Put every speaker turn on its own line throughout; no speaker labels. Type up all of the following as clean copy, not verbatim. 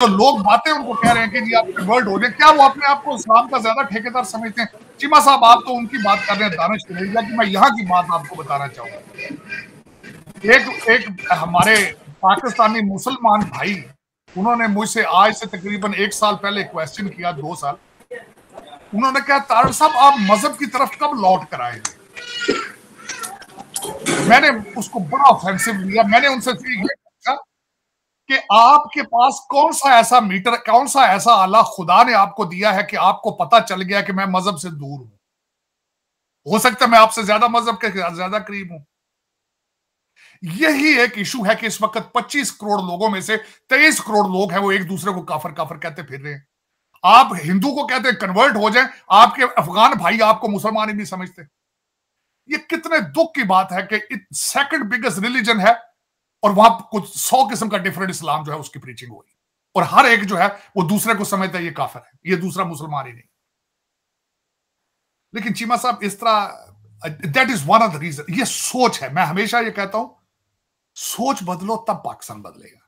तो लोग बातें उनको कह रहे हैं कि जी आप कन्वर्ट हो जाए, क्या वो अपने आप को इस्लाम का ज्यादा ठेकेदार समझते हैं? चीमा साहब, आप तो उनकी बात कर रहे हैं, दानिश कनेरिया की, मैं यहाँ की बात आपको बताना चाहूंगा। एक हमारे पाकिस्तानी मुसलमान भाई, उन्होंने मुझसे आज से तकरीबन 1 साल पहले क्वेश्चन किया, 2 साल। उन्होंने कहा, तारड़ साहब आप मजहब की तरफ कब लौट कर आएंगे? मैंने उसको बड़ा ऑफेंसिव लिया। मैंने उनसे ये पूछा कि आपके पास कौन सा ऐसा मीटर, कौन सा ऐसा आला खुदा ने आपको दिया है कि आपको पता चल गया कि मैं मजहब से दूर हूं? हो सकता है मैं आपसे ज्यादा मजहब के ज्यादा करीब हूं। यही एक इशू है कि इस वक्त 25 करोड़ लोगों में से 23 करोड़ लोग हैं वो एक दूसरे को काफर काफर कहते फिर रहे हैं। आप हिंदू को कहते हैं कन्वर्ट हो जाए, आपके अफगान भाई आपको मुसलमान ही नहीं समझते। ये कितने दुख की बात है कि सेकंड बिगेस्ट रिलीजन है और वहां कुछ 100 किस्म का डिफरेंट इस्लाम जो है उसकी प्रीचिंग हो रही है, और हर एक जो है वो दूसरे को समझता है ये काफिर है, ये दूसरा मुसलमान ही नहीं। लेकिन चीमा साहब इस तरह, that is one of the reason. ये सोच है, मैं हमेशा ये कहता हूं, सोच बदलो तब पाकिस्तान बदलेगा।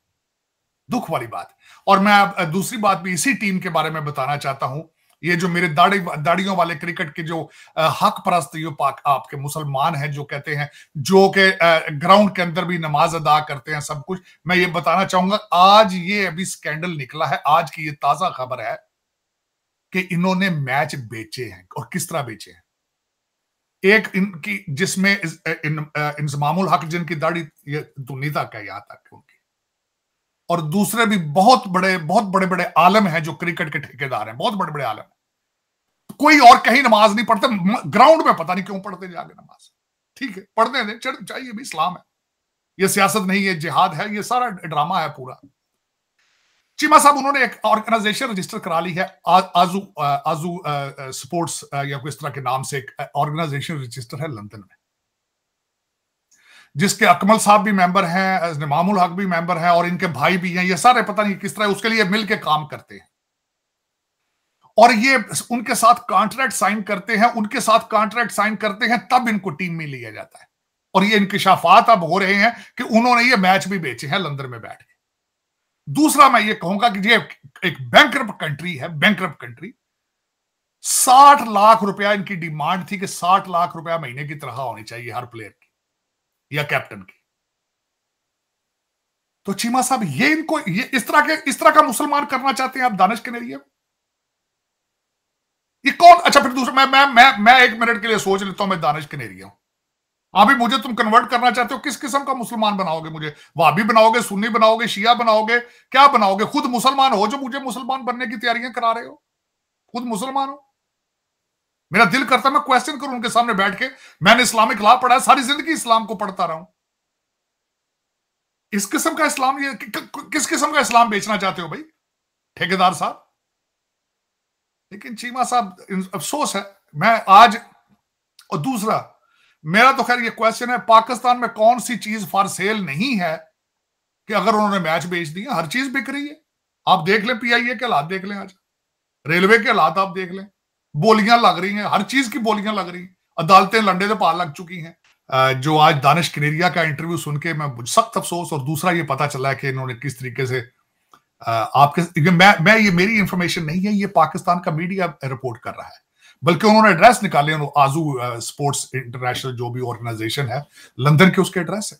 दुख वाली बात। और मैं दूसरी बात भी इसी टीम के बारे में बताना चाहता हूं। ये जो मेरे दाढ़ियों वाले क्रिकेट के जो हक परस्त जो आपके मुसलमान हैं, जो कहते हैं, जो के ग्राउंड के अंदर भी नमाज अदा करते हैं, सब कुछ, मैं ये बताना चाहूंगा, आज ये अभी स्कैंडल निकला है, आज की ये ताजा खबर है कि इन्होंने मैच बेचे हैं, और किस तरह बेचे हैं। एक इनकी जिसमें इंजमामुल हक, जिनकी दाढ़ी ये दुनी तक है, यहां तक उनकी, और दूसरे भी बहुत बड़े बड़े आलम हैं जो क्रिकेट के ठेकेदार हैं, बहुत बड़े बड़े आलम। कोई और कहीं नमाज नहीं पढ़ते, ग्राउंड में पता नहीं क्यों पढ़ते जाके नमाज। ठीक है, पढ़ने दें, चाहिए भी, इस्लाम है, ये सियासत नहीं है, जिहाद है, ये सारा ड्रामा है पूरा। चीमा साहब, उन्होंने एक ऑर्गेनाइजेशन रजिस्टर करा ली है, आजू आजू स्पोर्ट्स या कोई इस तरह के नाम से एक ऑर्गेनाइजेशन रजिस्टर है लंदन में, जिसके अकमल साहब भी मेंबर हैं, निमामुल हक भी मेंबर हैं, और इनके भाई भी हैं। ये सारे पता नहीं किस तरह उसके लिए मिलके काम करते हैं, और ये उनके साथ कॉन्ट्रैक्ट साइन करते हैं, उनके साथ कॉन्ट्रैक्ट साइन करते हैं, तब इनको टीम में लिया जाता है। और ये इंकिशाफात अब हो रहे हैं कि उन्होंने ये मैच भी बेचे हैं लंदन में बैठ के। दूसरा, मैं ये कहूंगा कि ये एक बैंकरप्ट कंट्री है, बैंकरप्ट कंट्री। 60 लाख रुपया इनकी डिमांड थी कि 60 लाख रुपया महीने की तनख्वाह होनी चाहिए हर प्लेयर की या कैप्टन की। तो चीमा साहब, ये इनको ये इस तरह का मुसलमान करना चाहते हैं आप दानिश कनेरिया? ये कौन? अच्छा, फिर दूसरा, मैं 1 मिनट के लिए सोच लेता हूं, मैं दानिश कनेरिया हूं, अभी मुझे तुम कन्वर्ट करना चाहते हो, किस किस्म का मुसलमान बनाओगे मुझे? वहाबी बनाओगे, सुन्नी बनाओगे, शिया बनाओगे, क्या बनाओगे? खुद मुसलमान हो जो मुझे मुसलमान बनने की तैयारियां करा रहे हो, खुद मुसलमान हो। मेरा दिल करता है मैं क्वेश्चन करूं उनके सामने बैठ के, मैंने इस्लामिक लॉ पढ़ा है, सारी जिंदगी इस्लाम को पढ़ता रहा हूं। इस किस्म का इस्लाम, ये किस किस्म का इस्लाम बेचना चाहते हो भाई ठेकेदार साहब? लेकिन चीमा साहब, अफसोस है मैं आज। और दूसरा, मेरा तो खैर ये क्वेश्चन है, पाकिस्तान में कौन सी चीज फॉर सेल नहीं है कि अगर उन्होंने मैच बेच दिया? हर चीज बिक रही है। आप देख लें, पीआईए के हालात देख लें, आज रेलवे के हालात आप देख लें, बोलियां लग रही हैं, हर चीज की बोलियां लग रही हैं, अदालतें लंडे से पार लग चुकी हैं। जो आज दानिश कनेरिया का इंटरव्यू सुन के मैं सख्त अफसोस, और दूसरा ये पता चला है कि इन्होंने किस तरीके से आपके, मैं ये मेरी इंफॉर्मेशन नहीं है, ये पाकिस्तान का मीडिया रिपोर्ट कर रहा है, बल्कि उन्होंने एड्रेस निकाले, आजू स्पोर्ट्स इंटरनेशनल जो भी ऑर्गेनाइजेशन है लंदन के, उसके एड्रेस है,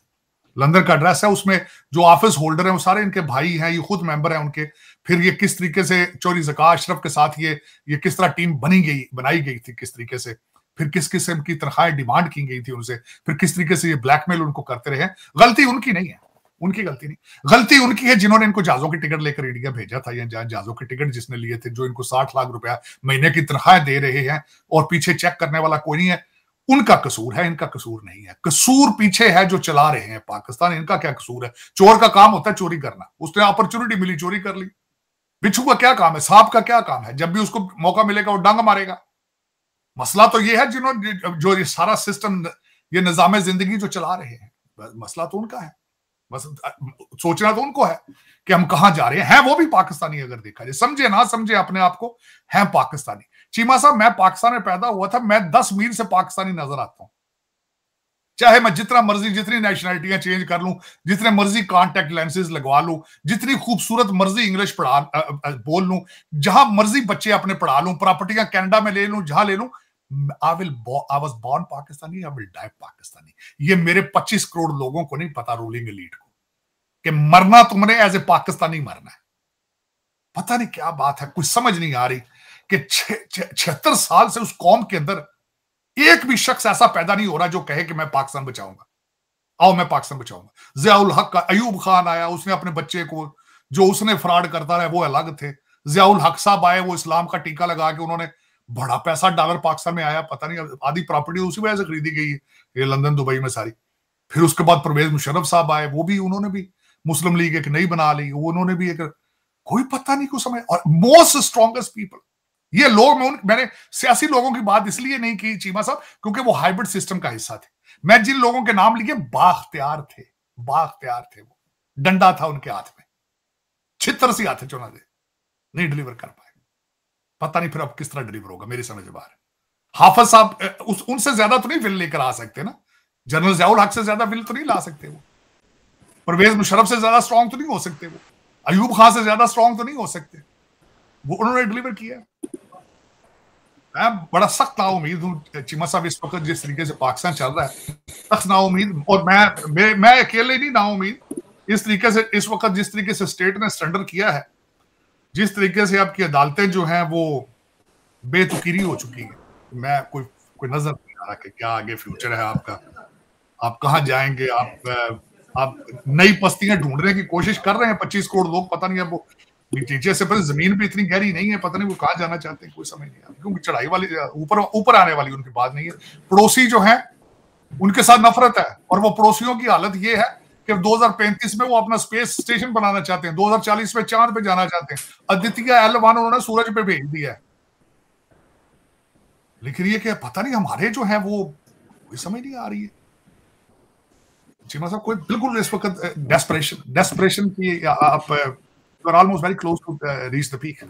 लंदन का एड्रेस है। उसमें जो ऑफिस होल्डर हैं वो सारे इनके भाई हैं, ये खुद मेंबर हैं उनके। फिर ये किस तरीके से चोरी ज़का अशरफ के साथ ये किस तरह टीम बनाई गई थी, किस तरीके से, फिर किस किस्म की तनख्वाहें डिमांड की गई थी उनसे, फिर किस तरीके से ये ब्लैकमेल उनको करते रहे। गलती उनकी नहीं है, उनकी गलती नहीं, गलती उनकी है जिन्होंने इनको जहाजों की टिकट लेकर इंडिया भेजा था, या जहाजों के टिकट जिसने लिए थे, जो इनको 60 लाख रुपया महीने की तनख्वाह दे रहे हैं, और पीछे चेक करने वाला कोई नहीं है। उनका कसूर है, इनका कसूर नहीं है। कसूर पीछे है जो चला रहे हैं पाकिस्तान, इनका क्या कसूर है? चोर का काम होता है चोरी करना, उसने अपॉर्चुनिटी मिली, चोरी कर ली। बिच्छू का क्या काम है? सांप का क्या काम है? जब भी उसको मौका मिलेगा वो डंग मारेगा। मसला तो ये है जिन्होंने जो ये सारा सिस्टम, ये निजाम जिंदगी जो चला रहे हैं, मसला तो उनका है। बस सोचना तो उनको है कि हम कहां जा रहे हैं। वो भी पाकिस्तानी, अगर देखा जाए, समझे ना समझे अपने आप को, है पाकिस्तानी। चीमा साहब, मैं पाकिस्तान में पैदा हुआ था, मैं 10 मील से पाकिस्तानी नजर आता हूं। चाहे मैं जितना मर्जी जितनी नेशनलिटियां चेंज कर लूं, जितने मर्जी कॉन्टैक्ट लेंसेज लगवा लूं, जितनी खूबसूरत मर्जी इंग्लिश बोल लूं, जहां मर्जी बच्चे अपने पढ़ा लूं, प्रॉपर्टियां कनाडा में ले लूं, जहां ले लूं, I was born Pakistani, I will die Pakistani. ये मेरे 25 करोड़ लोगों को नहीं पता, रूलिंग एलीट को, कि मरना तुमने एज ए पाकिस्तानी मरना है। पता नहीं क्या बात है, कुछ समझ नहीं आ रही कि 76 साल से उस कौम के अंदर एक भी शख्स ऐसा पैदा नहीं हो रहा जो कहे कि मैं पाकिस्तान बचाऊंगा, आओ मैं पाकिस्तान बचाऊंगा। जियाउल हक का अयूब खान आया, उसने अपने बच्चे को, जो उसने फ्रॉड करता रहा वो अलग थे। जियाउल हक साहब आए, वो इस्लाम का टीका लगा के उन्होंने बड़ा पैसा डॉलर पाकिस्तान में आया, पता नहीं आधी प्रॉपर्टी उसी वजह से खरीदी गई है ये लंदन दुबई में सारी। फिर उसके बाद परवेज मुशर्रफ साहब आए, वो भी उन्होंने भी मुस्लिम लीग एक नई बना ली, वो उन्होंने भी एक, कोई पता नहीं कुछ समय। और मोस्ट स्ट्रॉन्गेस्ट पीपल ये लोग, मैंने सियासी लोगों की बात इसलिए नहीं की चीमा साहब क्योंकि वो हाइब्रिड सिस्टम का हिस्सा थे। मैं जिन लोगों के नाम लिए बाख्तियार थे, बाख्तियार थे, वो डंडा था उनके हाथ में, छितर सी हाथ चुना दे, नहीं डिलीवर कर पाए। पता नहीं फिर अब किस तरह डिलीवर होगा, मेरी समझ बाहर। हाफिज साहब उनसे ज्यादा तो नहीं विल लेकर आ सकते ना, जनरल जियाउल हक से ज्यादा विल तो नहीं ला सकते वो, परवेज मुशर्रफ से ज्यादा स्ट्रॉन्ग तो नहीं हो सकते वो, अयूब खान से ज्यादा स्ट्रॉन्ग तो नहीं हो सकते वो, उन्होंने डिलीवर किया। मैं बड़ा सख्त नाउमीद हूं चीमा साहब, इस वक्त जिस तरीके से पाकिस्तान चल रहा है, सख्त नाउमीद। और मैं अकेले नहीं नाउमीद, इस तरीके से इस वक्त जिस तरीके से स्टेट ने सरेंडर किया है, जिस तरीके से आपकी अदालतें जो हैं वो बेतुकीरी हो चुकी है, मैं कोई नजर नहीं आ रहा कि क्या आगे फ्यूचर है आपका, आप कहां जाएंगे। आप नई बस्तियां ढूंढने की कोशिश कर रहे हैं 25 करोड़ लोग, पता नहीं अब वो नीचे से, पर जमीन भी इतनी गहरी नहीं है, पता नहीं वो कहां जाना चाहते हैं, कोई समझ नहीं आता, क्योंकि चढ़ाई वाली ऊपर आने वाली उनकी बात नहीं है। पड़ोसी जो है उनके साथ नफरत है, और वो पड़ोसियों की हालत ये है कि 2035 में वो अपना स्पेस स्टेशन बनाना चाहते हैं, 2040 में चांद पे जाना चाहते हैं, अदिति L1 उन्होंने सूरज पे भेज दिया है। लेकिन ये कि पता नहीं हमारे जो है वो कोई समझ नहीं आ रही है चीमा साहब, कोई बिल्कुल इस वक्त डेस्परेशन की आप almost very close to reach the peak.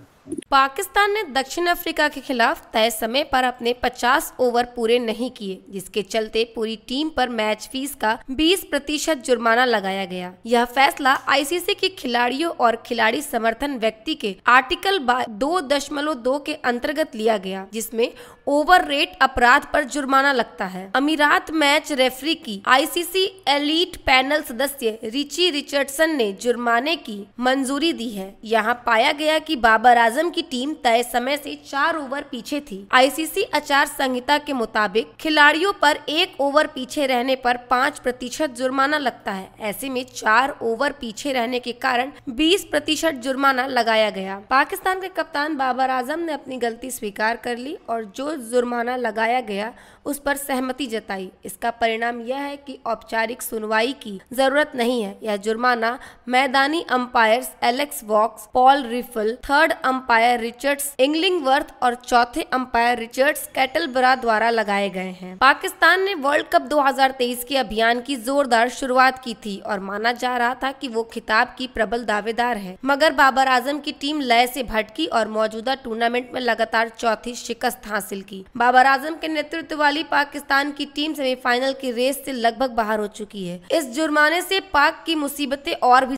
Pakistan ने दक्षिण अफ्रीका के खिलाफ तय समय पर अपने 50 ओवर पूरे नहीं किए, जिसके चलते पूरी टीम पर मैच फीस का 20% जुर्माना लगाया गया। यह फैसला आईसीसी के खिलाड़ियों और खिलाड़ी समर्थन व्यक्ति के आर्टिकल 2.2 के अंतर्गत लिया गया, जिसमें ओवर रेट अपराध पर जुर्माना लगता है। अमीरात मैच रेफरी की आईसीसी एलीट पैनल सदस्य रिची रिचर्डसन ने जुर्माने की मंजूरी दी है। यहाँ पाया गया कि बाबर आजम की टीम तय समय से 4 ओवर पीछे थी। आईसीसी आचार संहिता के मुताबिक खिलाड़ियों पर 1 ओवर पीछे रहने पर 5% जुर्माना लगता है। ऐसे में 4 ओवर पीछे रहने के कारण 20% जुर्माना लगाया गया। पाकिस्तान के कप्तान बाबर आजम ने अपनी गलती स्वीकार कर ली और जो जुर्माना लगाया गया उस पर सहमति जताई। इसका परिणाम यह है कि औपचारिक सुनवाई की जरूरत नहीं है। यह जुर्माना मैदानी अंपायर्स एलेक्स वॉक्स, पॉल रिफल, थर्ड अंपायर रिचर्ड्स इंग्लिंगवर्थ और चौथे अंपायर रिचर्ड्स कैटलबरा द्वारा लगाए गए हैं। पाकिस्तान ने वर्ल्ड कप 2023 के अभियान की जोरदार शुरुआत की थी और माना जा रहा था कि वो खिताब की प्रबल दावेदार है, मगर बाबर आजम की टीम लय से भटकी और मौजूदा टूर्नामेंट में लगातार चौथी शिकस्त हासिल की। बाबर आजम के नेतृत्व वाली पाकिस्तान की टीम सेमीफाइनल की रेस से लगभग बाहर हो चुकी है। इस जुर्माने से पाक की मुसीबतें और भी